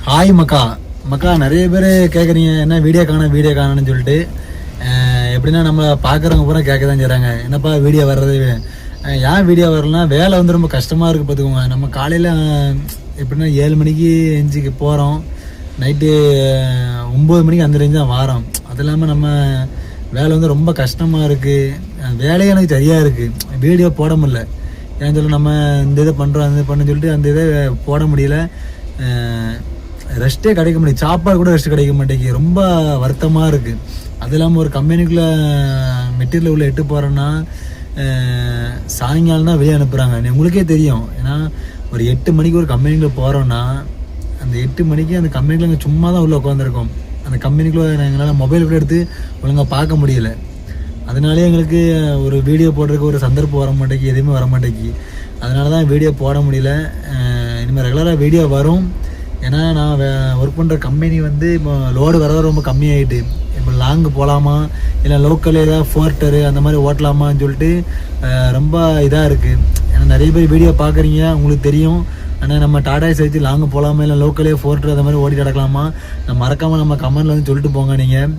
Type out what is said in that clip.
Hi மக்கா நிறைய பேர் கேட்குறீங்க என்ன வீடியோ காணணும்னு சொல்லிட்டு. எப்படின்னா நம்ம பார்க்குறவங்க பூரா கேட்க தான் செய்கிறாங்க, என்னப்பா வீடியோ வர்றது. ஏன் வீடியோ வரலன்னா வேலை வந்து ரொம்ப கஷ்டமாக இருக்குது பார்த்துக்கோங்க. நம்ம காலையில் எப்படின்னா 7 மணிக்கு எஞ்சிக்கு போகிறோம், நைட்டு 9 மணிக்கு அந்த ரேஞ்சு தான் வாரோம். அது இல்லாமல் நம்ம வேலை வந்து ரொம்ப கஷ்டமாக இருக்குது, வேலையே எனக்கு சரியாக இருக்குது, வீடியோ போட முடியல. ஏன்னு சொல்லி நம்ம இந்த இதை பண்ணுறோம் அந்த பண்ணு சொல்லிட்டு அந்த இதை போட முடியல. ரெஸ்ட்டே கிடைக்க முடியும், சாப்பாடு கூட ரெஸ்ட் கிடைக்க மாட்டேங்குது, ரொம்ப வருத்தமாக இருக்குது. அது இல்லாமல் ஒரு கம்பெனிக்குள்ளே மெட்டீரியல் உள்ள எட்டு போகிறோன்னா சாயங்காலம் தான் வெளியே அனுப்புகிறாங்க. உங்களுக்கே தெரியும், ஏன்னா ஒரு 8 மணிக்கு ஒரு கம்பெனிக்குள்ளே போகிறோன்னா அந்த 8 மணிக்கு அந்த கம்பெனிக்குள்ள நாங்கள் சும்மா தான் உள்ளே உட்காந்துருக்கோம். அந்த கம்பெனிக்குள்ளே எங்களால் மொபைல் கூட எடுத்து ஒழுங்காக பார்க்க முடியல. அதனாலே எங்களுக்கு ஒரு வீடியோ போடுறதுக்கு ஒரு சந்தர்ப்பம் வர மாட்டேங்கி, எதுவுமே வர மாட்டேங்கி. அதனால தான் வீடியோ போட முடியல. இனிமேல் ரெகுலராக வீடியோ வரும். ஏன்னா நான் ஒர்க் பண்ணுற கம்பெனி வந்து இப்போ லோடு வரதான் ரொம்ப கம்மியாகிட்டு. இப்போ லாங்கு போகலாமா இல்லை லோக்கல் ஏதாவது ஃபோர்ட்டரு அந்த மாதிரி ஓட்டலாமான்னு சொல்லிட்டு ரொம்ப இதாக இருக்குது. ஏன்னா நிறைய பேர் வீடியோ பார்க்குறீங்க, உங்களுக்கு தெரியும். ஆனால் நம்ம டாடா சேர்த்து லாங்கு போகலாமா இல்லை லோக்கலே ஃபோர்ட்டர் அந்த மாதிரி ஓடி கிடக்கலாமா, நான் மறக்காமல் நம்ம கமெண்டில் வந்து சொல்லிட்டு போங்க. நீங்கள்